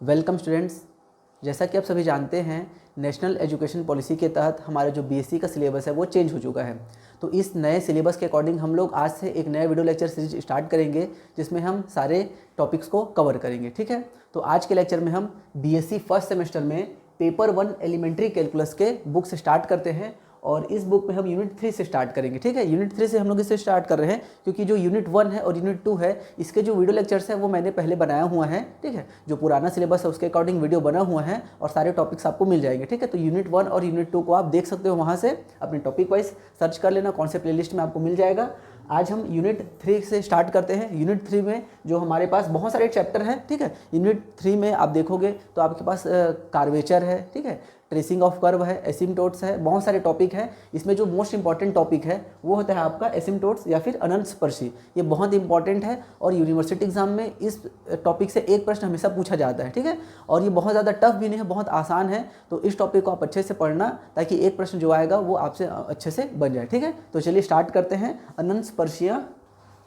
Welcome students. जैसा कि आप सभी जानते हैं, नेशनल एजुकेशन पॉलिसी के तहत हमारा जो बीएससी का सिलेबस है वो चेंज हो चुका है। तो इस नए सिलेबस के अकॉर्डिंग हम लोग आज से एक नया वीडियो लेक्चर सीरीज स्टार्ट करेंगे, जिसमें हम सारे टॉपिक्स को कवर करेंगे। ठीक है, तो आज के लेक्चर में हम बीएससी फर्स्ट सेमेस्टर में पेपर 1 एलिमेंट्री कैलकुलस के बुक से स्टार्ट करते हैं और इस बुक में हम यूनिट 3 से स्टार्ट करेंगे। ठीक है, यूनिट 3 से हम लोग इसे स्टार्ट कर रहे हैं क्योंकि जो यूनिट 1 है और यूनिट 2 है, इसके जो वीडियो लेक्चर्स है वो मैंने पहले बनाया हुआ है। ठीक है, जो पुराना सिलेबस है उसके अकॉर्डिंग वीडियो बना हुआ है और सारे टॉपिक्स आपको मिल जाएंगे। ठीक है, तो यूनिट 1 और यूनिट 2 को आप देख सकते हो, वहाँ से अपने टॉपिक वाइज सर्च कर लेना, कौन से प्लेलिस्ट में आपको मिल जाएगा। आज हम यूनिट 3 से स्टार्ट करते हैं। यूनिट 3 में जो हमारे पास बहुत सारे चैप्टर हैं। ठीक है, यूनिट 3 में आप देखोगे तो आपके पास कार्वेचर है, ठीक है, ट्रेसिंग ऑफ कर्व है, एसिम्टोट्स है, बहुत सारे टॉपिक हैं। इसमें जो मोस्ट इंपॉर्टेंट टॉपिक है वो होता है आपका एसिम्टोट्स या फिर अनंत स्पर्शी। ये बहुत इंपॉर्टेंट है और यूनिवर्सिटी एग्जाम में इस टॉपिक से एक प्रश्न हमेशा पूछा जाता है। ठीक है, और ये बहुत ज़्यादा टफ भी नहीं है, बहुत आसान है। तो इस टॉपिक को आप अच्छे से पढ़ना ताकि एक प्रश्न जो आएगा वो आपसे अच्छे से बन जाए। ठीक है, तो चलिए स्टार्ट करते हैं अनंत स्पर्शियाँ।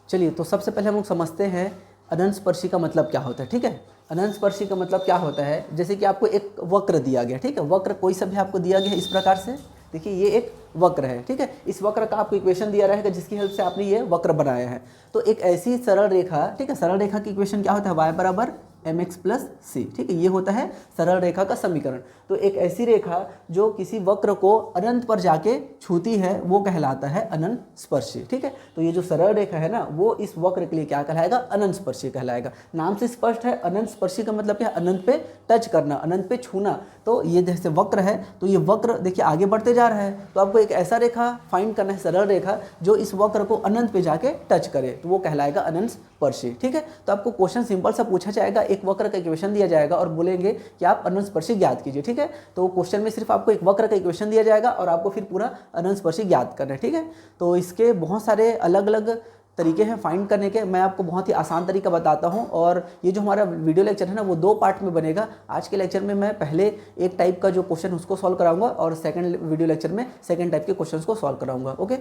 चलिए, तो सबसे पहले हम लोग समझते हैं अनंत स्पर्शी का मतलब क्या होता है। ठीक है, अनंत स्पर्शी का मतलब क्या होता है, जैसे कि आपको एक वक्र दिया गया। ठीक है, वक्र कोई सा भी आपको दिया गया है इस प्रकार से। देखिए, ये एक वक्र है। ठीक है, इस वक्र का आपको इक्वेशन दिया रहेगा जिसकी हेल्प से आपने ये वक्र बनाया है। तो एक ऐसी सरल रेखा, ठीक है, सरल रेखा की इक्वेशन क्या होता है, y बराबर mx प्लस सी। ठीक है, ये होता है सरल रेखा का समीकरण। तो एक ऐसी रेखा जो किसी वक्र को अनंत पर जाके छूती है वो कहलाता है अनंत स्पर्शी। ठीक है, तो ये जो सरल रेखा है ना, वो इस वक्र के लिए क्या कहलाएगा, अनंत स्पर्शी कहलाएगा। नाम से स्पष्ट है, अनंत स्पर्शी का मतलब क्या है, अनंत पे टच करना, अनंत पे छूना। तो ये जैसे वक्र है, तो ये वक्र देखिए आगे बढ़ते जा रहा है, तो आपको एक ऐसा रेखा फाइंड करना है, सरल रेखा, जो इस वक्र को अनंत पे जाके टच करे, तो वो कहलाएगा अनंत स्पर्शी। ठीक है, तो आपको क्वेश्चन सिंपल सा पूछा जाएगा, एक वक्र का इक्वेशन दिया जाएगा और बोलेंगे कि आप अनंत स्पर्शी ज्ञात कीजिए। ठीक है, तो क्वेश्चन में सिर्फ आपको एक वक्र का इक्वेशन दिया जाएगा और आपको फिर पूरा अनंत स्पर्शी ज्ञात करना है। ठीक है, तो इसके बहुत सारे अलग अलग तरीके हैं फाइंड करने के। मैं आपको बहुत ही आसान तरीका बताता हूं और ये जो हमारा वीडियो लेक्चर है ना, वो 2 पार्ट में बनेगा। आज के लेक्चर में मैं पहले एक टाइप का जो क्वेश्चन उसको सॉल्व कराऊंगा और सेकंड वीडियो लेक्चर में सेकंड टाइप के क्वेश्चंस को सॉल्व कराऊंगा। ओके,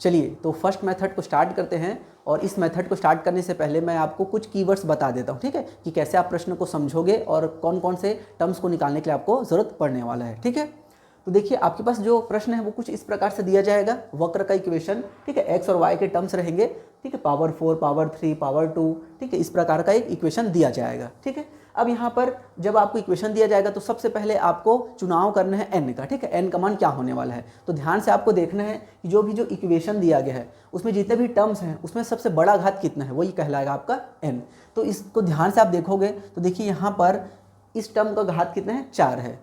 चलिए, तो फर्स्ट मेथड को स्टार्ट करते हैं और इस मेथड को स्टार्ट करने से पहले मैं आपको कुछ कीवर्ड्स बता देता हूँ। ठीक है, कि कैसे आप प्रश्न को समझोगे और कौन कौन से टर्म्स को निकालने के लिए आपको ज़रूरत पड़ने वाला है। ठीक है, तो देखिए आपके पास जो प्रश्न है वो कुछ इस प्रकार से दिया जाएगा, वक्र का इक्वेशन। ठीक है, एक्स और वाई के टर्म्स रहेंगे। ठीक है, पावर 4, पावर 3, पावर 2, ठीक है, इस प्रकार का एक इक्वेशन दिया जाएगा। ठीक है, अब यहाँ पर जब आपको इक्वेशन दिया जाएगा तो सबसे पहले आपको चुनाव करना है n का। ठीक है, n का मान क्या होने वाला है, तो ध्यान से आपको देखना है कि जो इक्वेशन दिया गया है उसमें जितने भी टर्म्स हैं उसमें सबसे बड़ा घात कितना है, वही कहलाएगा आपका n। तो इसको ध्यान से आप देखोगे तो देखिए यहाँ पर इस टर्म का घात कितना है, 4 है।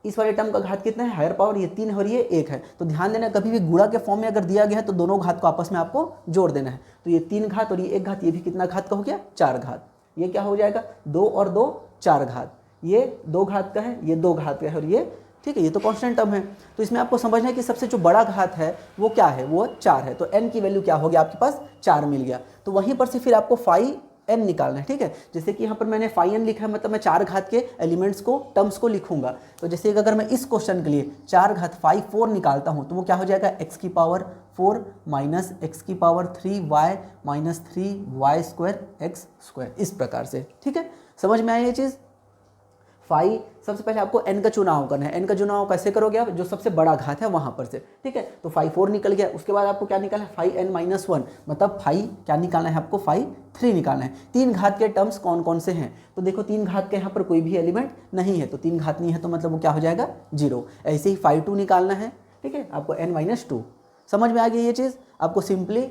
इस वाले टर्म का घात कितना है, हायर पावर, ये 3 है और ये 1 है। तो ध्यान देना, कभी भी गुणा के फॉर्म में अगर दिया गया है तो दोनों घात को आपस में आपको जोड़ देना है। तो ये 3 घात और ये 1 घात, ये भी कितना घात का हो गया, 4 घात। ये क्या हो जाएगा, 2 और 2 4 घात। ये 2 घात का है, ये 2 घात का है और ये, ठीक है, ये तो कांस्टेंट टर्म है। तो इसमें आपको समझना है कि सबसे जो बड़ा घात है वो क्या है, वो 4 है। तो n की वैल्यू क्या हो गया, आपके पास 4 मिल गया। तो वहीं पर से फिर आपको फाई n निकालना है। ठीक है, जैसे कि यहाँ पर मैंने फाई n लिखा है, मतलब मैं 4 घात के एलिमेंट्स को, टर्म्स को लिखूंगा। तो जैसे अगर मैं इस क्वेश्चन के लिए 4 घात फाई 4 निकालता हूँ तो वो क्या हो जाएगा, x की पावर 4 माइनस x की power 3y minus 3y square x square, इस प्रकार से। ठीक है, समझ में आई ये चीज़। फाई, सबसे पहले आपको n का चुनाव करना है। n का चुनाव कैसे करोगे आप, जो सबसे बड़ा घात है वहां पर से। ठीक है, तो फाई 4 निकल गया। उसके बाद आपको क्या निकालना है, फाई n माइनस 1, मतलब फाई क्या निकालना है आपको, फाई 3 निकालना है। 3 घात के टर्म्स कौन कौन से हैं, तो देखो 3 घात के यहाँ पर कोई भी एलिमेंट नहीं है, तो 3 घात नहीं है तो मतलब वो क्या हो जाएगा, 0। ऐसे ही फाई 2 निकालना है। ठीक है, आपको n माइनस 2, समझ में आ गई ये चीज़। आपको simply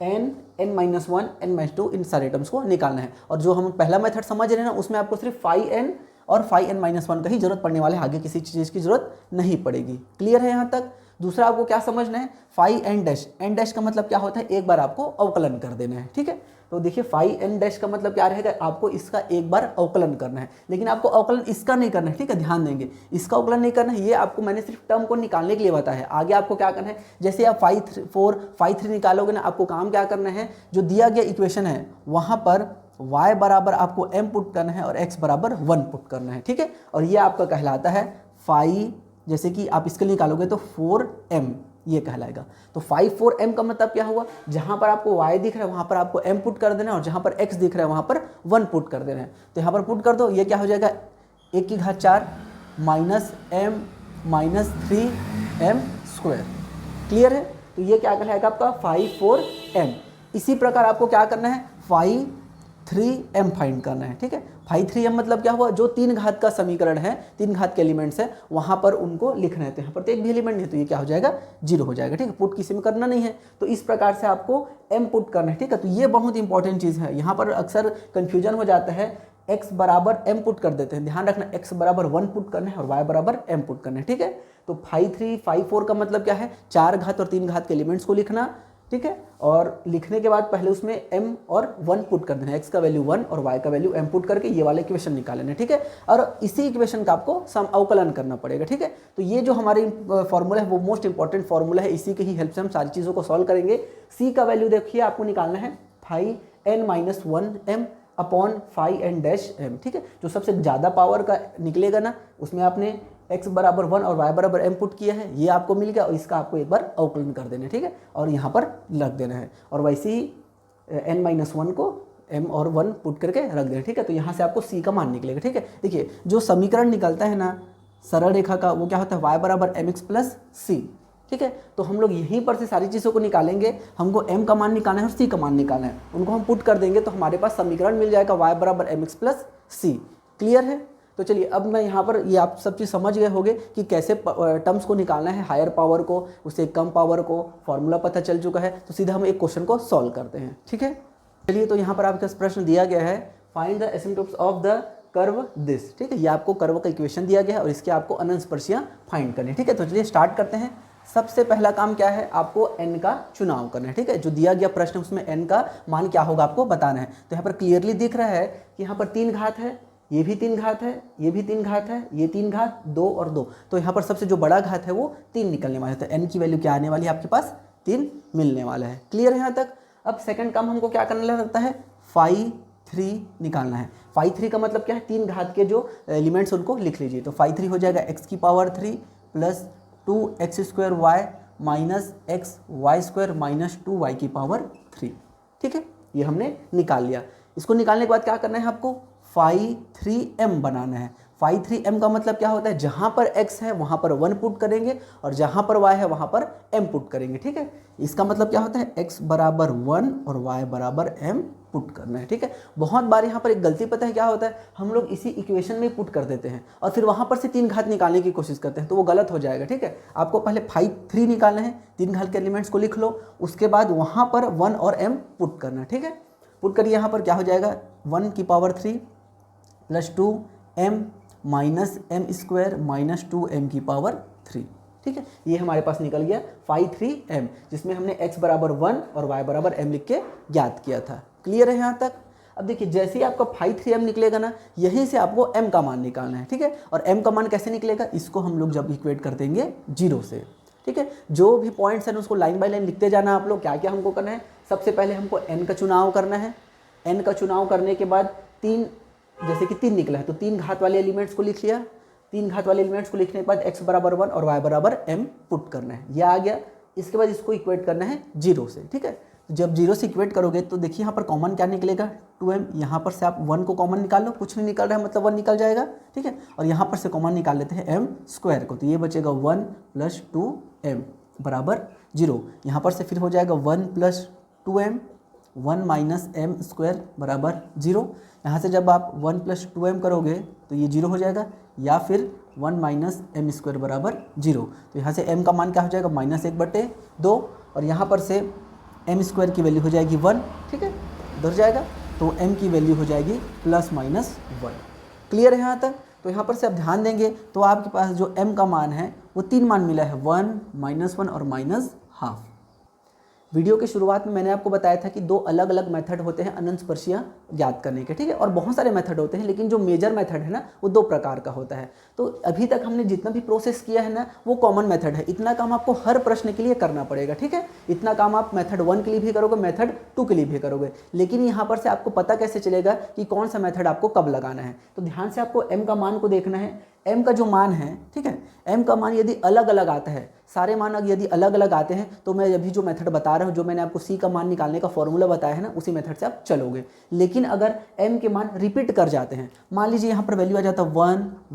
n minus 1, n minus 2 इन सारे टर्म्स को निकालना है। और जो हम पहला मेथड समझ रहे हैं ना, उसमें आपको सिर्फ फाई n और फाई n माइनस 1 का ही जरूरत पड़ने वाला है, आगे किसी चीज़ की जरूरत नहीं पड़ेगी। क्लियर है यहाँ तक। दूसरा आपको क्या समझना है, phi n dash. n dash का मतलब क्या होता है, एक बार आपको अवकलन कर देना है। ठीक है, तो देखिए फाई n डैश का मतलब क्या रहेगा, आपको इसका एक बार अवकलन करना है। लेकिन आपको अवकलन इसका नहीं करना है। ठीक है, ध्यान देंगे, इसका अवकलन नहीं करना है, ये आपको मैंने सिर्फ टर्म को निकालने के लिए बताया है। आगे आपको क्या करना है, जैसे आप फाई 4 फाई 3 निकालोगे ना, आपको काम क्या करना है, जो दिया गया इक्वेशन है वहाँ पर y बराबर आपको m पुट करना है और x बराबर 1 पुट करना है। ठीक है, और ये आपका कहलाता है फाई, जैसे कि आप इसके लिए निकालोगे तो 4m ये कहलाएगा। तो 5 4 m का मतलब क्या हुआ, जहाँ पर आपको y दिख रहा है वहाँ पर आपको m पुट कर देना है और जहाँ पर x दिख रहा है वहाँ पर 1 पुट कर देना है। तो यहाँ पर पुट कर दो, ये क्या हो जाएगा 1 की घात 4 minus m minus 3m square. Clear है। तो ये क्या कहलाएगा आपका 5 4 m। इसी प्रकार आपको क्या करना है 5 3m फाइंड करना है। ठीक है, 5 3m मतलब क्या हुआ, जो 3 घात का समीकरण है, 3 घात के एलिमेंट्स है वहाँ पर उनको लिखना है। तो यहाँ पर तो एक भी एलिमेंट नहीं, तो ये क्या हो जाएगा 0 हो जाएगा। ठीक है, पुट किसी में करना नहीं है, तो इस प्रकार से आपको m पुट करना है। ठीक है, तो ये बहुत इंपॉर्टेंट चीज़ है। यहाँ पर अक्सर कन्फ्यूजन हो जाता है, x बराबर m पुट कर देते हैं। ध्यान रखना x बराबर 1 पुट करना है और y बराबर m पुट करना है। ठीक है, तो 5 3 5 4 का मतलब क्या है, 4 घात और 3 घात के एलिमेंट्स को लिखना। ठीक है, और लिखने के बाद पहले उसमें m और 1 पुट कर देना है, x का वैल्यू 1 और y का वैल्यू m पुट करके ये वाला इक्वेशन निकाल लेना है। ठीक है, और इसी इक्वेशन का आपको अवकलन करना पड़ेगा। ठीक है, तो ये जो हमारी फॉर्मूला है वो मोस्ट इंपॉर्टेंट फॉर्मूला है, इसी के ही हेल्प से हम सारी चीज़ों को सॉल्व करेंगे। c का वैल्यू देखिए आपको निकालना है 5n-1m अपॉन 5n-m। ठीक है, जो सबसे ज़्यादा पावर का निकलेगा ना उसमें आपने x बराबर 1 और y बराबर m पुट किया है, ये आपको मिल गया और इसका आपको एक बार अवकलन कर देना है। ठीक है, और यहाँ पर रख देना है और वैसे ही n-1 को m और 1 पुट करके रख देना। ठीक है, तो यहाँ से आपको c का मान निकलेगा। ठीक है, देखिए जो समीकरण निकलता है ना सरल रेखा का, वो क्या होता है y बराबर mx प्लस c। ठीक है, तो हम लोग यहीं पर से सारी चीज़ों को निकालेंगे। हमको m का मान निकालना है और c का मान निकालना है, उनको हम पुट कर देंगे तो हमारे पास समीकरण मिल जाएगा y बराबर mx प्लस c। क्लियर है। तो चलिए अब मैं यहाँ पर ये आप सब चीज़ समझ गए होंगे कि कैसे टर्म्स को निकालना है, हायर पावर को उससे कम पावर को, फॉर्मूला पता चल चुका है। तो सीधा हम एक क्वेश्चन को सॉल्व करते हैं। ठीक है, चलिए तो यहाँ पर आपका प्रश्न दिया गया है, find the asymptotes of the curve this. ठीक है, ये आपको कर्व का इक्वेशन दिया गया है और इसके आपको अनंत स्पर्शियाँ फाइंड करनी है। ठीक है, तो चलिए स्टार्ट करते हैं। सबसे पहला काम क्या है, आपको n का चुनाव करना है। ठीक है, जो दिया गया प्रश्न उसमें n का मान क्या होगा आपको बताना है। तो यहाँ पर क्लियरली दिख रहा है कि यहाँ पर 3 घात है, ये भी 3 घात है, ये भी 3 घात है, ये 3 घात 2 और 2। तो यहाँ पर सबसे जो बड़ा घात है वो 3 निकलने वाला है। तो n की वैल्यू क्या आने वाली है आपके पास 3 मिलने वाला है। क्लियर है यहाँ तक। अब सेकंड काम हमको क्या करना रहता है 5 3 निकालना है। 5 3 का मतलब क्या है, 3 घात के जो एलिमेंट्स उनको लिख लीजिए। तो 5 3 हो जाएगा x की power 3 plus 2x square y minus x y square minus 2y की पावर 3। ठीक है, ये हमने निकाल लिया। इसको निकालने के बाद क्या करना है आपको 5 3m बनाना है। 5 3m का मतलब क्या होता है, जहाँ पर x है वहाँ पर 1 पुट करेंगे और जहाँ पर y है वहाँ पर m पुट करेंगे। ठीक है, इसका मतलब क्या होता है x बराबर 1 और y बराबर m पुट करना है। ठीक है, बहुत बार यहाँ पर एक गलती पता है क्या होता है, हम लोग इसी इक्वेशन में पुट कर देते हैं और फिर वहाँ पर से 3 घात निकालने की कोशिश करते हैं, तो वो गलत हो जाएगा। ठीक है, आपको पहले 5 3 निकालना है, 3 घात के एलिमेंट्स को लिख लो, उसके बाद वहाँ पर 1 और m पुट करना है। ठीक है, पुट करिए, यहाँ पर क्या हो जाएगा 1 की power 3 plus 2m minus m square minus 2m की पावर 3। ठीक है, ये हमारे पास निकल गया 5 3m, जिसमें हमने x बराबर 1 और y बराबर m लिख के ज्ञात किया था। क्लियर है यहाँ तक। अब देखिए जैसे ही आपका 5 3m निकलेगा ना, यहीं से आपको m का मान निकालना है। ठीक है, और m का मान कैसे निकलेगा, इसको हम लोग जब इक्वेट कर देंगे 0 से। ठीक है, जो भी पॉइंट्स हैं उसको लाइन बाय लाइन लिखते जाना आप लोग। क्या क्या हमको करना है, सबसे पहले हमको n का चुनाव करना है। n का चुनाव करने के बाद 3, जैसे कि 3 निकला है तो 3 घात वाले एलिमेंट्स को लिख लिया। 3 घात वाले एलिमेंट्स को लिखने के बाद x बराबर 1 और y बराबर m पुट करना है, यह आ गया। इसके बाद इसको इक्वेट करना है 0 से। ठीक है, जब 0 से इक्वेट करोगे तो देखिए यहाँ पर कॉमन क्या निकलेगा 2m। यहाँ पर से आप 1 को कॉमन निकाल लो, कुछ नहीं निकल रहा है मतलब 1 निकल जाएगा। ठीक है, और यहाँ पर से कॉमन निकाल लेते हैं m स्क्वायर को, तो ये बचेगा 1 प्लस 2m बराबर 0। यहाँ पर से फिर हो जाएगा 1 plus 2m 1 minus m square बराबर 0। यहाँ से जब आप 1 प्लस 2m करोगे तो ये 0 हो जाएगा, या फिर 1 माइनस m स्क्वायर बराबर 0। तो यहाँ से m का मान क्या हो जाएगा -1/2 और यहाँ पर से m स्क्वायर की वैल्यू हो जाएगी 1। ठीक है, उधर जाएगा तो m की वैल्यू हो जाएगी +-1। क्लियर है यहाँ तक। तो यहाँ पर से आप ध्यान देंगे तो आपके पास जो m का मान है वो 3 मान मिला है, 1 -1 और -12। वीडियो के शुरुआत में मैंने आपको बताया था कि 2 अलग अलग मेथड होते हैं अनंत स्पर्शियाँ ज्ञात करने के। ठीक है, और बहुत सारे मेथड होते हैं, लेकिन जो मेजर मेथड है ना वो 2 प्रकार का होता है। तो अभी तक हमने जितना भी प्रोसेस किया है ना वो कॉमन मेथड है। इतना काम आपको हर प्रश्न के लिए करना पड़ेगा। ठीक है, इतना काम आप मेथड 1 के लिए भी करोगे, मेथड 2 के लिए भी करोगे, लेकिन यहाँ पर से आपको पता कैसे चलेगा कि कौन सा मेथड आपको कब लगाना है। तो ध्यान से आपको m का मान को देखना है। m का जो मान है, ठीक है, m का मान यदि अलग अलग आता है, सारे मान अगर यदि अलग अलग आते हैं तो मैं अभी जो मेथड बता रहा हूँ, जो मैंने आपको c का मान निकालने का फॉर्मूला बताया है ना, उसी मेथड से आप चलोगे। लेकिन अगर m के मान रिपीट कर जाते हैं, मान लीजिए यहाँ पर वैल्यू आ जाता है 1,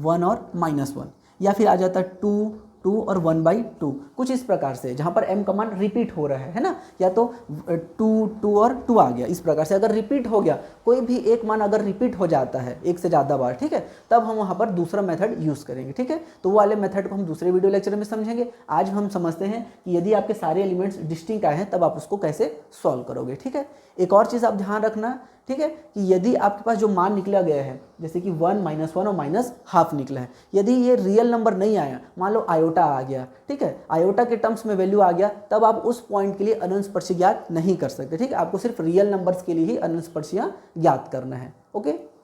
1 और -1, या फिर आ जाता है 2, 2 और 1/2, कुछ इस प्रकार से, जहाँ पर m का मान रिपीट हो रहा है ना, या तो 2, 2 और 2 आ गया, इस प्रकार से अगर रिपीट हो गया, कोई भी एक मान अगर रिपीट हो जाता है एक से ज़्यादा बार, ठीक है, तब हम वहाँ पर दूसरा मेथड यूज़ करेंगे, ठीक है। तो वो वाले मेथड को हम दूसरे वीडियो लेक्चर में समझेंगे। आज हम समझते हैं कि यदि आपके सारे एलिमेंट्स डिस्टिंक्ट आए हैं तब आप उसको कैसे सॉल्व करोगे, ठीक है। एक और चीज़ आप ध्यान रखना, ठीक है, कि यदि आपके पास जो मान निकला गया है, जैसे कि 1, -1 और -12 निकला है, यदि ये रियल नंबर नहीं आया, मान लो आयोटा आ गया, ठीक है, आयोटा के टर्म्स में वैल्यू आ गया, तब आप उस पॉइंट के लिए अनंत स्पर्शी ज्ञात नहीं कर सकते, ठीक है। आपको सिर्फ रियल नंबर्स के लिए ही अनंत स्पर्शियाँ ज्ञात करना है, ओके।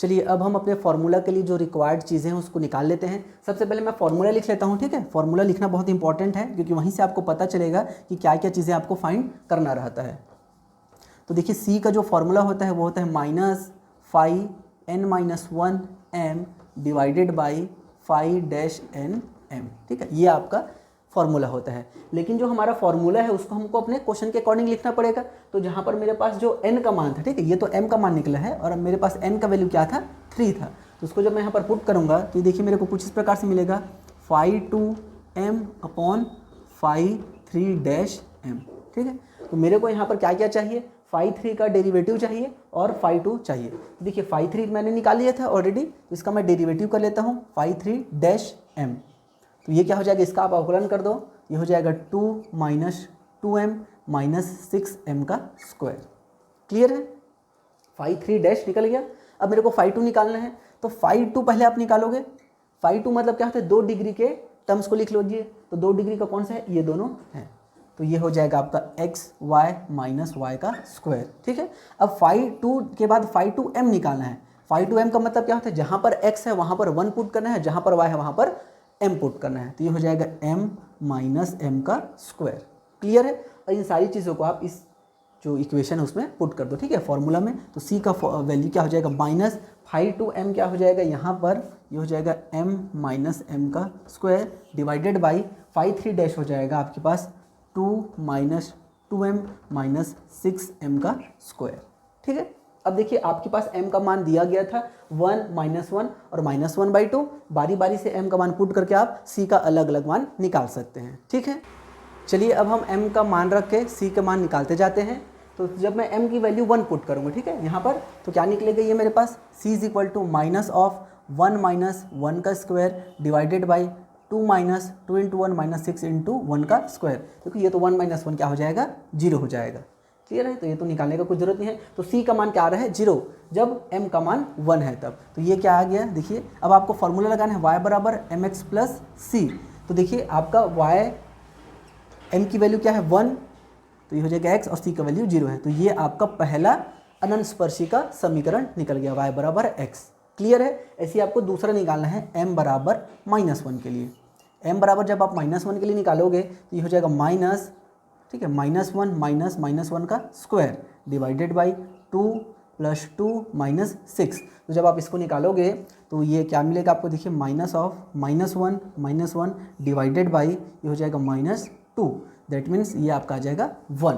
चलिए अब हम अपने फॉर्मूला के लिए जो रिक्वायर्ड चीज़ें हैं उसको निकाल लेते हैं। सबसे पहले मैं फॉर्मूला लिख लेता हूँ, ठीक है। फॉर्मूला लिखना बहुत इंपॉर्टेंट है, क्योंकि वहीं से आपको पता चलेगा कि क्या क्या चीज़ें आपको फाइंड करना रहता है। तो देखिए सी का जो फॉर्मूला होता है वो होता है -5n-1m divided by 5-n m, ठीक है, ये आपका फॉर्मूला होता है। लेकिन जो हमारा फॉर्मूला है उसको हमको अपने क्वेश्चन के अकॉर्डिंग लिखना पड़ेगा। तो जहाँ पर मेरे पास जो n का मान था, ठीक है, ये तो m का मान निकला है, और अब मेरे पास n का वैल्यू क्या था, 3 था। तो उसको जब मैं यहाँ पर पुट करूँगा तो देखिए मेरे को कुछ इस प्रकार से मिलेगा 5/2m/3-m, ठीक है। तो मेरे को यहाँ पर क्या क्या चाहिए, 5/3 का डेरिवेटिव चाहिए और 5/2 चाहिए। देखिए 5/3 मैंने निकाल लिया था ऑलरेडी, तो इसका मैं डेरिवेटिव कर लेता हूँ 5/3-m। तो ये क्या हो जाएगा, इसका आप अवकलन कर दो, ये हो जाएगा 2 - 2m - 6m का स्क्वायर। क्लियर है, 5/3 निकल गया। अब मेरे को 5/2 निकालना है, तो 5/2 पहले आप निकालोगे। 5/2 मतलब क्या होता है, 2 डिग्री के टर्म्स को लिख लीजिए। तो 2 डिग्री का कौन सा है, ये दोनों हैं। तो ये हो जाएगा आपका xy - y का स्क्वायर, ठीक है। अब 5/2 के बाद 5/2m निकालना है। 5/2m का मतलब क्या होता है, जहाँ पर x है वहाँ पर 1 पुट करना है, जहाँ पर y है वहाँ पर m पुट करना है। तो ये हो जाएगा m - m का स्क्वायर। क्लियर है। और इन सारी चीज़ों को आप इस जो इक्वेशन है उसमें पुट कर दो, ठीक है, फॉर्मूला में। तो c का वैल्यू क्या हो जाएगा, -5/2m क्या हो जाएगा यहाँ पर, ये हो जाएगा m - m का स्क्वायर डिवाइडेड बाई 5/3 हो जाएगा आपके पास 2 - 2m - 6m का स्क्वायर, ठीक है। अब देखिए आपके पास m का मान दिया गया था 1, -1 और -1/2। बारी बारी से m का मान पुट करके आप c का अलग अलग मान निकाल सकते हैं, ठीक है। चलिए अब हम m का मान रख के c का मान निकालते जाते हैं। तो जब मैं m की वैल्यू 1 पुट करूँगा, ठीक है, यहाँ पर, तो क्या निकलेगा ये मेरे पास c = -1 - 1 का स्क्वायर डिवाइडेड बाई 2 - 2 × 1 - 6 × 1 का स्क्वायर। क्योंकि ये तो 1 - 1 क्या हो जाएगा, 0 हो जाएगा। क्लियर है, तो ये तो निकालने का कोई ज़रूरत नहीं है। तो c का मान क्या आ रहा है, 0, जब m का मान 1 है तब। तो ये क्या आ गया, देखिए अब आपको फॉर्मूला लगाना है y = mx + c। तो देखिए आपका y, m की वैल्यू क्या है 1, तो ये हो जाएगा x, और c का वैल्यू 0 है। तो ये आपका पहला अनंत स्पर्शी का समीकरण निकल गया, y = x। क्लियर है। ऐसे ही आपको दूसरा निकालना है m = -1 के लिए। m बराबर जब आप -1 के लिए निकालोगे तो ये हो जाएगा माइनस, ठीक है, -1 - -1 का स्क्वायर डिवाइडेड बाई 2 + 2 - 6। तो जब आप इसको निकालोगे तो ये क्या मिलेगा आपको, देखिए -1 डिवाइडेड बाई ये हो जाएगा -2, दैट मीन्स ये आपका आ जाएगा 1,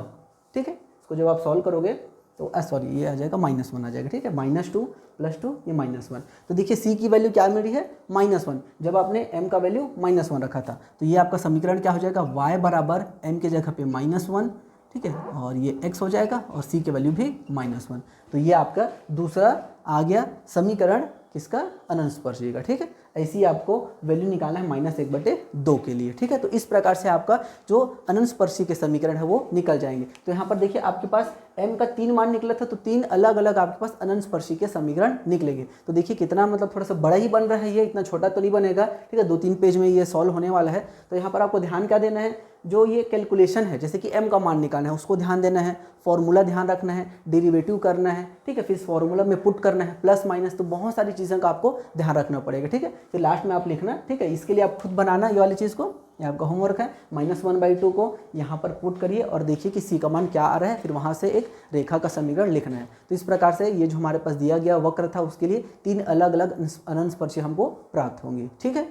ठीक है। इसको जब आप सॉल्व करोगे तो सॉरी ये आ जाएगा -1 आ जाएगा, ठीक है, -2 + 2 ये -1। तो देखिए c की वैल्यू क्या मिल रही है, -1, जब आपने m का वैल्यू -1 रखा था। तो ये आपका समीकरण क्या हो जाएगा, y = m के जगह पे -1, ठीक है, और ये x हो जाएगा, और c की वैल्यू भी -1। तो ये आपका दूसरा आ गया समीकरण किसका, अनंत स्पर्शी का, ठीक है। ऐसे ही आपको वैल्यू निकालना है -1/2 के लिए, ठीक है। तो इस प्रकार से आपका जो अनंत स्पर्शी के समीकरण है वो निकल जाएंगे। तो यहाँ पर देखिए आपके पास m का 3 मान निकला था, तो 3 अलग अलग आपके पास अनंत स्पर्शी के समीकरण निकलेंगे। तो देखिए कितना मतलब थोड़ा सा बड़ा ही बन रहा है, ये इतना छोटा तो नहीं बनेगा, ठीक है। 2-3 पेज में ये सॉल्व होने वाला है। तो यहाँ पर आपको ध्यान क्या देना है, जो ये कैलकुलेशन है, जैसे कि m का मान निकालना है उसको ध्यान देना है, फॉर्मूला ध्यान रखना है, डेरिवेटिव करना है, ठीक है, फिर फॉर्मूला में पुट करना है, प्लस माइनस, तो बहुत सारी चीज़ों का आपको ध्यान रखना पड़ेगा, ठीक है। फिर लास्ट में आप लिखना, ठीक है। इसके लिए आप खुद बनाना ये वाली चीज़ को, ये आपका होमवर्क है। -1/2 को यहाँ पर पुट करिए और देखिए कि सी का मान क्या आ रहा है, फिर वहाँ से एक रेखा का समीकरण लिखना है। तो इस प्रकार से ये जो हमारे पास दिया गया वक्र था उसके लिए 3 अलग अलग अनंत स्पर्शी हमको प्राप्त होंगी। ठीक है,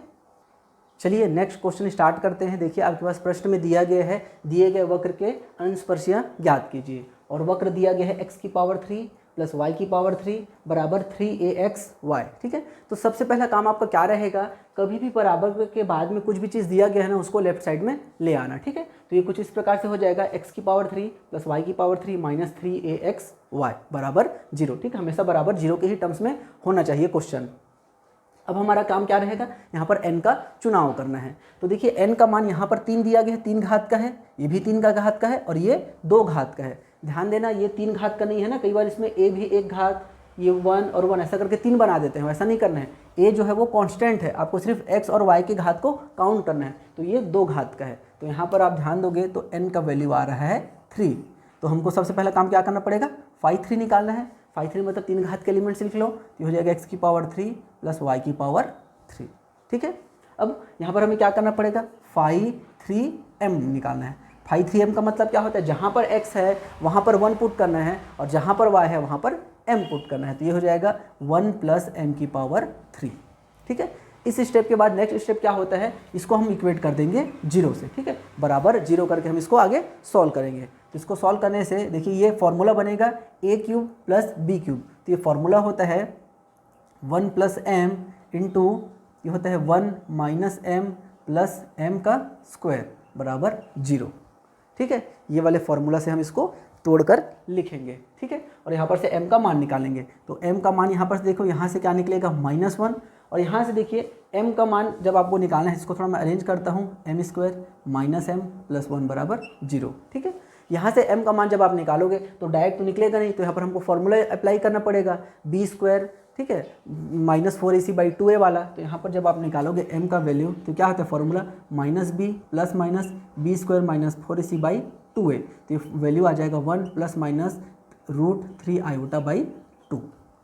चलिए नेक्स्ट क्वेश्चन स्टार्ट करते हैं। देखिए आपके पास प्रश्न में दिया गया है, दिए गए वक्र के अनंत स्पर्शियाँ ज्ञात कीजिए और वक्र दिया गया है x³ + y³ बराबर 3ax(y). ठीक है, तो सबसे पहला काम आपका क्या रहेगा, कभी भी बराबर के बाद में कुछ भी चीज़ दिया गया है ना उसको लेफ्ट साइड में ले आना। ठीक है, तो ये कुछ इस प्रकार से हो जाएगा x³ + y³ - 3ax(y) बराबर 0। ठीक है, हमेशा बराबर 0 के ही टर्म्स में होना चाहिए क्वेश्चन। अब हमारा काम क्या रहेगा, यहाँ पर n का चुनाव करना है। तो देखिए n का मान यहाँ पर 3 दिया गया है, 3 घात का है, ये भी 3 का घात का है और ये 2 घात का है। ध्यान देना ये 3 घात का नहीं है ना, कई बार इसमें a भी 1 घात, ये 1 और 1 ऐसा करके 3 बना देते हैं, वैसा नहीं करना है। a जो है वो कांस्टेंट है, आपको सिर्फ x और y के घात को काउंट करना है। तो ये 2 घात का है, तो यहाँ पर आप ध्यान दोगे तो n का वैल्यू आ रहा है 3। तो हमको सबसे पहला काम क्या करना पड़ेगा, 5/3 निकालना है। 5/3 मतलब 3 घात के एलिमेंट्स लिख लो, ये हो जाएगा x³ + y³। ठीक है, अब यहाँ पर हमें क्या करना पड़ेगा, 5/3m निकालना है। 5/3m का मतलब क्या होता है, जहाँ पर x है वहाँ पर 1 पुट करना है और जहाँ पर y है वहाँ पर m पुट करना है। तो ये हो जाएगा 1 + m³। ठीक है, इस स्टेप के बाद नेक्स्ट स्टेप क्या होता है, इसको हम इक्वेट कर देंगे 0 से। ठीक है, बराबर 0 करके हम इसको आगे सॉल्व करेंगे। तो इसको सॉल्व करने से देखिए ये फॉर्मूला बनेगा a³ + b³। तो ये फॉर्मूला होता है 1 + m इंटू ये होता है 1 - m + m² बराबर 0। ठीक है, ये वाले फॉर्मूला से हम इसको तोड़कर लिखेंगे। ठीक है, और यहाँ पर से m का मान निकालेंगे। तो m का मान यहाँ पर से देखो, यहाँ से क्या निकलेगा -1 और यहाँ से देखिए m का मान जब आपको निकालना है, इसको थोड़ा मैं अरेंज करता हूँ, m² - m + 1 बराबर 0। ठीक है, यहाँ से m का मान जब आप निकालोगे तो डायरेक्ट तो निकलेगा नहीं, तो यहाँ पर हमको फॉर्मूला अप्लाई करना पड़ेगा b²। ठीक है, -4ac/2a वाला। तो यहाँ पर जब आप निकालोगे m का वैल्यू तो क्या होता है फॉर्मूला -b + b² - 4ac/2a। तो ये वैल्यू आ जाएगा 1 ± √3i/2।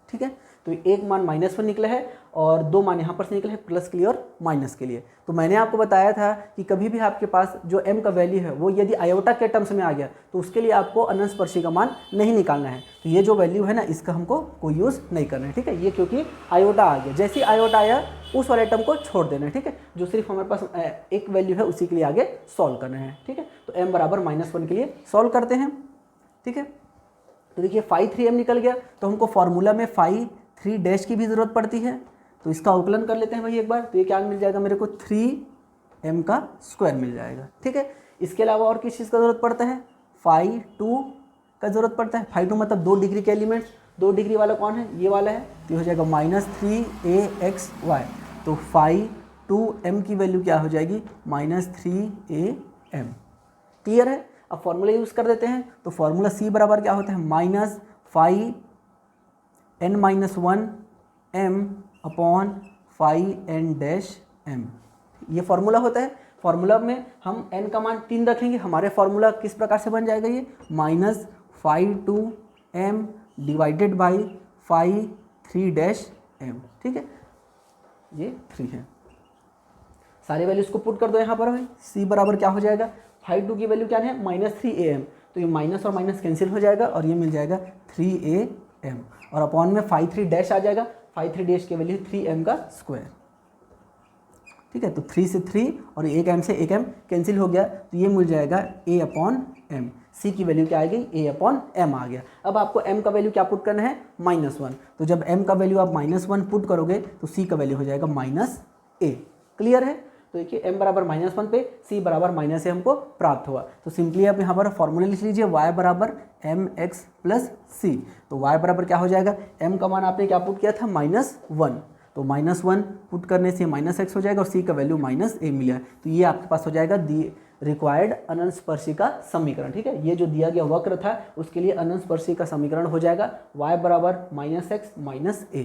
ठीक है, तो एक मान -1 निकला है और 2 मान यहाँ पर से निकले हैं प्लस के लिए और माइनस के लिए। तो मैंने आपको बताया था कि कभी भी आपके पास जो m का वैल्यू है वो यदि आयोटा के टर्म्स में आ गया तो उसके लिए आपको अनंत स्पर्शी का मान नहीं निकालना है। तो ये जो वैल्यू है ना इसका हमको कोई यूज़ नहीं करना है। ठीक है, ये क्योंकि आयोटा आ गया, जैसे ही आयोटा आया उस वाले टर्म को छोड़ देना है। ठीक है, जो सिर्फ हमारे पास एक वैल्यू है उसी के लिए आगे सॉल्व करना है। ठीक है, तो m बराबर -1 के लिए सॉल्व करते हैं। ठीक है, तो देखिए 5/3m निकल गया, तो हमको फॉर्मूला में 5/3 की भी ज़रूरत पड़ती है। तो इसका अवकलन कर लेते हैं भाई एक बार। तो ये क्या मिल जाएगा मेरे को, 3m² मिल जाएगा। ठीक है, इसके अलावा और किस चीज़ का ज़रूरत पड़ता है, 5/2 का ज़रूरत पड़ता है। 5/2 मतलब 2 डिग्री के एलिमेंट्स। 2 डिग्री वाला कौन है, ये वाला है। तो ये हो जाएगा -3ax(y). तो 5/2m की वैल्यू क्या हो जाएगी, -3am। क्लियर है, अब फॉर्मूला यूज़ कर देते हैं। तो फॉर्मूला c बराबर क्या होता है, -5n-1m/5n-m। ये फॉर्मूला होता है। फॉर्मूला में हम n का मान 3 रखेंगे। हमारे फॉर्मूला किस प्रकार से बन जाएगा, ये -5/2m / 5/3m। ठीक है, ये 3 है। सारे वैल्यूज को पुट कर दो यहाँ पर भाई। c बराबर क्या हो जाएगा, 5/2 की वैल्यू क्या है, -3am। तो ये माइनस और माइनस कैंसिल हो जाएगा और ये मिल जाएगा 3am और अपॉन में 5/3 आ जाएगा। 5/3 की वैल्यू 3m²। ठीक है, तो 3 से 3 और 1m से 1m कैंसिल हो गया, तो ये मिल जाएगा a/m। c की वैल्यू क्या आ गई, a/m आ गया। अब आपको m का वैल्यू क्या पुट करना है, -1। तो जब m का वैल्यू आप -1 पुट करोगे तो c का वैल्यू हो जाएगा -a। क्लियर है, तो देखिए m बराबर -1 पे c बराबर -a हमको प्राप्त हुआ। तो सिंपली आप यहाँ पर फॉर्मूला लिख लीजिए, y बराबर mx + c। तो y बराबर क्या हो जाएगा, m का मान आपने क्या पुट किया था, -1। तो -1 पुट करने से -x हो जाएगा और c का वैल्यू -a मिला। तो ये आपके पास हो जाएगा रिक्वायर्ड अनंत स्पर्शी का समीकरण। ठीक है, ये जो दिया गया वक्र था उसके लिए अनंत स्पर्शी का समीकरण हो जाएगा y बराबर -x - a।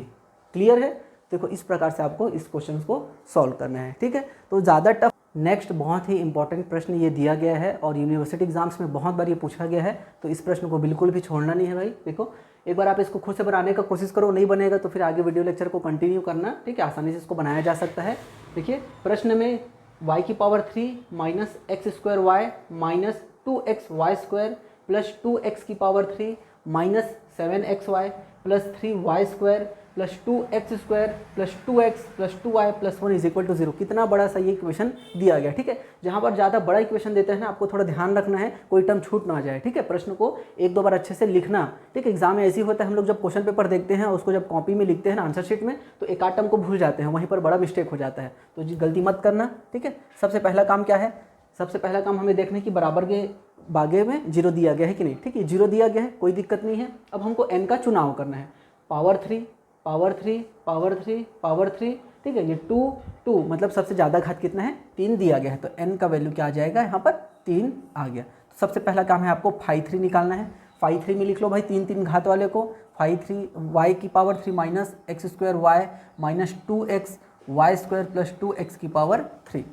क्लियर है, देखो इस प्रकार से आपको इस क्वेश्चन को सॉल्व करना है। ठीक है, तो ज़्यादा टफ। नेक्स्ट बहुत ही इंपॉर्टेंट प्रश्न ये दिया गया है और यूनिवर्सिटी एग्जाम्स में बहुत बार ये पूछा गया है, तो इस प्रश्न को बिल्कुल भी छोड़ना नहीं है भाई। देखो एक बार आप इसको खुद से बनाने का कोशिश करो, नहीं बनेगा तो फिर आगे वीडियो लेक्चर को कंटिन्यू करना। ठीक है, आसानी से इसको बनाया जा सकता है। देखिए प्रश्न में वाई की power 3 minus x square y minus 2x y square plus 2x की power 3 minus 7x y plus 3y square plus 2x square plus 2x plus 2y plus 1 is equal to 0। कितना बड़ा सा ये इक्वेशन दिया गया, ठीक है। जहाँ पर ज़्यादा बड़ा इक्वेशन देते हैं ना, आपको थोड़ा ध्यान रखना है कोई टर्म छूट ना जाए, ठीक है। प्रश्न को एक दो बार अच्छे से लिखना, ठीक है। एग्जाम में ऐसी होता है, हम लोग जब क्वेश्चन पेपर देखते हैं उसको जब कॉपी में लिखते हैं ना आंसर शीट में, तो एक आध टर्म को भूल जाते हैं, वहीं पर बड़ा मिस्टेक हो जाता है, तो जी गलती मत करना, ठीक है। सबसे पहला काम क्या है, सबसे पहला काम हमें देखना है कि बराबर के बागे में 0 दिया गया है कि नहीं, ठीक है। 0 दिया गया है, कोई दिक्कत नहीं है। अब हमको n का चुनाव करना है, पावर 3 पावर 3 पावर 3 पावर 3, ठीक है। ये 2 मतलब सबसे ज़्यादा घात कितना है, 3 दिया गया है, तो n का वैल्यू क्या आ जाएगा, यहाँ पर 3 आ गया। तो सबसे पहला काम है आपको फाई 3 निकालना है। फाई 3 में लिख लो भाई 3 घात वाले को, फाई 3 वाई की power 3 minus x square y minus 2x y square plus 2x की पावर 3,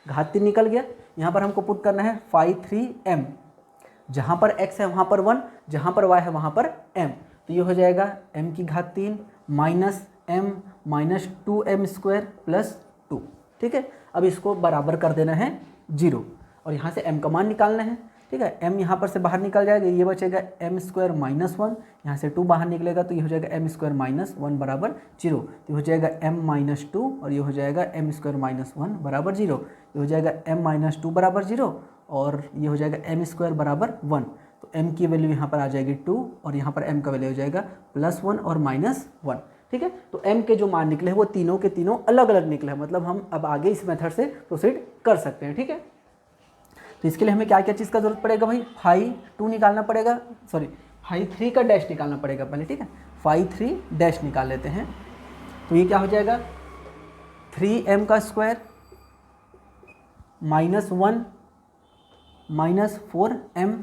घात 3 निकल गया। यहाँ पर हमको पुट करना है फाई 3m, जहाँ पर x है वहाँ पर 1, जहाँ पर y है वहाँ पर m, तो ये हो जाएगा m की घात 3 minus m minus 2m square plus 2, ठीक है। अब इसको बराबर कर देना है 0 और यहाँ से m का मान निकालना है, ठीक है। m यहाँ पर से बाहर निकल जाएगा, ये बचेगा m स्क्वायर माइनस 1, यहाँ से 2 बाहर निकलेगा तो ये हो जाएगा m स्क्वायर माइनस 1 बराबर 0, तो ये हो जाएगा m माइनस 2 और ये हो जाएगा m स्क्वायर माइनस 1 बराबर 0, ये हो जाएगा m माइनस 2 बराबर 0 और ये हो जाएगा m स्क्वायर बराबर 1, तो m की वैल्यू यहाँ पर आ जाएगी 2 और यहाँ पर m का वैल्यू हो जाएगा +1 और -1, ठीक है। तो m के जो मान निकले हैं वो तीनों के तीनों अलग अलग निकले हैं, मतलब हम अब आगे इस मेथड से प्रोसीड कर सकते हैं, ठीक है। तो इसके लिए हमें क्या क्या चीज़ का जरूरत पड़ेगा भाई, फाई 2 निकालना पड़ेगा, सॉरी फाई 3 का डैश निकालना पड़ेगा पहले, ठीक है। फाई 3 डैश निकाल लेते हैं, तो ये क्या हो जाएगा 3m का स्क्वायर -1 माइनस 4m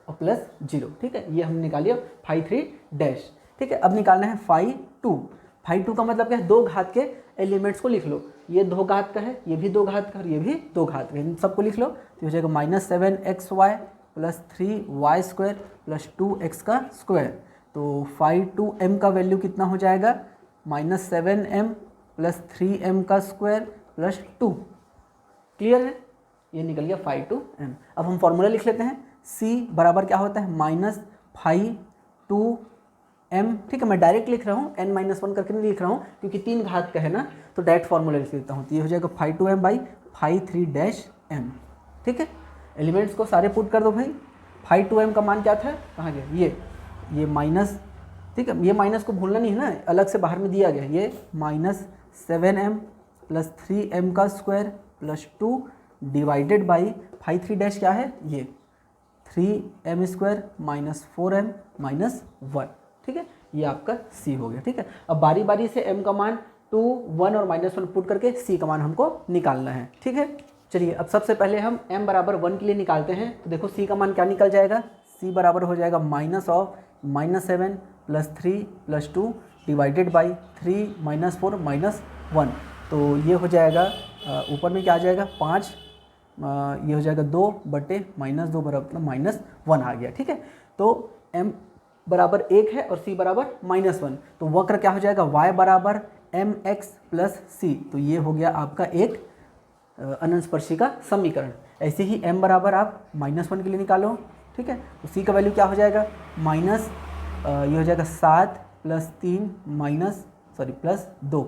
और प्लस 0, ठीक है। ये हमने निकाल लिया फाई 3 डैश, ठीक है। अब निकालना है फाई 2। फाई 2 का मतलब क्या है, 2 घात के एलिमेंट्स को लिख लो, ये 2 घात का है, ये भी 2 घात का और ये भी 2 घात का, इन सबको लिख लो, तो हो जाएगा -7xy plus 3y square plus 2x का स्क्वायर। तो फाई 2m का वैल्यू कितना हो जाएगा, -7m प्लस 3m का स्क्वायर प्लस 2, क्लियर है, ये निकल गया फाई 2m। अब हम फॉर्मूला लिख लेते हैं, c बराबर क्या होता है माइनस फाई 2m, ठीक है। मैं डायरेक्ट लिख रहा हूँ, n-1 करके नहीं लिख रहा हूँ क्योंकि 3 घात का है ना, तो डायरेक्ट फॉर्मूला लिख लेता हूँ, तो ये हो जाएगा phi 2m by phi 3 dash m, ठीक है। एलिमेंट्स को सारे पुट कर दो भाई। फाई 2m का मान क्या था, कहाँ गया, ये माइनस, ठीक है, ये माइनस को भूलना नहीं है ना, अलग से बाहर में दिया गया, ये -7m प्लस 3m का square plus 2 divided by phi 3 dash क्या है, ये 3m square minus 4m minus 1, ठीक है। ये आपका c हो गया, ठीक है। अब बारी बारी से m का मान 2, 1 और -1 पुट करके c का मान हमको निकालना है, ठीक है। चलिए अब सबसे पहले हम m बराबर 1 के लिए निकालते हैं, तो देखो c का मान क्या निकल जाएगा, c बराबर हो जाएगा -7 प्लस 3 प्लस 2 डिवाइडेड बाई 3 -4 -1, तो ये हो जाएगा ऊपर में क्या आ जाएगा 5, ये हो जाएगा 2 बटे -2 बराबर -1 आ गया, ठीक है। तो m बराबर 1 है और c बराबर -1, तो वक्र क्या हो जाएगा y बराबर mx प्लस c, तो ये हो गया आपका एक अनंतस्पर्शी का समीकरण। ऐसे ही m बराबर आप -1 के लिए निकालो, ठीक है। तो c का वैल्यू क्या हो जाएगा ये हो जाएगा 7 प्लस 3 प्लस 2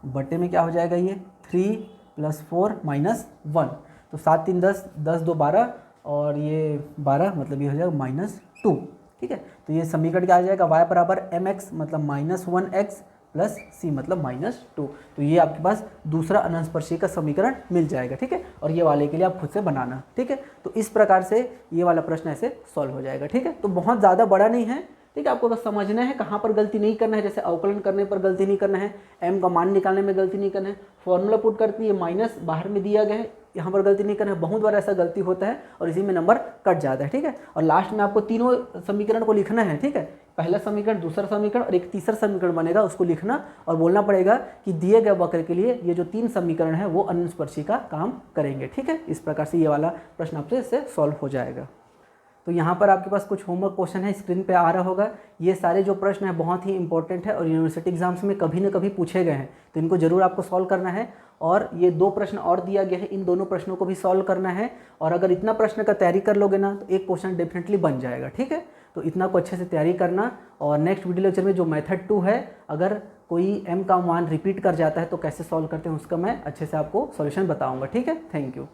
बटे में क्या हो जाएगा ये 3 प्लस 4 -1, तो 7 3 10, 10 2 12 और ये 12, मतलब ये हो जाएगा -2, ठीक है। तो ये समीकरण क्या आ जाएगा y बराबर mx मतलब -1x प्लस c मतलब -2, तो ये आपके पास दूसरा अनंतस्पर्शी का समीकरण मिल जाएगा, ठीक है। और ये वाले के लिए आप खुद से बनाना, ठीक है। तो इस प्रकार से ये वाला प्रश्न ऐसे सॉल्व हो जाएगा, ठीक है। तो बहुत ज़्यादा बड़ा नहीं है, ठीक है। आपको बस समझना है कहाँ पर गलती नहीं करना है, जैसे अवकलन करने पर गलती नहीं करना है, m का मान निकालने में गलती नहीं करना है, फॉर्मूला पुट करके ये माइनस बाहर में दिया गया है, यहाँ पर गलती नहीं करना है। बहुत बार ऐसा गलती होता है और इसी में नंबर कट जाता है, ठीक है। और लास्ट में आपको तीनों समीकरण को लिखना है, ठीक है। पहला समीकरण, दूसरा समीकरण और एक तीसरा समीकरण बनेगा, उसको लिखना और बोलना पड़ेगा कि दिए गए वक्र के लिए ये जो 3 समीकरण है वो अनंतस्पर्शी का काम करेंगे, ठीक है। इस प्रकार से ये वाला प्रश्न आपसे इससे सॉल्व हो जाएगा। तो यहाँ पर आपके पास कुछ होमवर्क क्वेश्चन है, स्क्रीन पे आ रहा होगा। ये सारे जो प्रश्न है बहुत ही इंपॉर्टेंट है और यूनिवर्सिटी एग्जाम्स में कभी ना कभी पूछे गए हैं, तो इनको जरूर आपको सॉल्व करना है। और ये 2 प्रश्न और दिया गया है, इन दोनों प्रश्नों को भी सॉल्व करना है। और अगर इतना प्रश्न का तैयारी कर लोगे ना तो एक क्वेश्चन डेफिनेटली बन जाएगा, ठीक है। तो इतना को अच्छे से तैयारी करना। और नेक्स्ट वीडियो लेक्चर में जो मेथड 2 है, अगर कोई m का मान रिपीट कर जाता है तो कैसे सॉल्व करते हैं उसका मैं अच्छे से आपको सॉल्यूशन बताऊंगा, ठीक है। Thank you.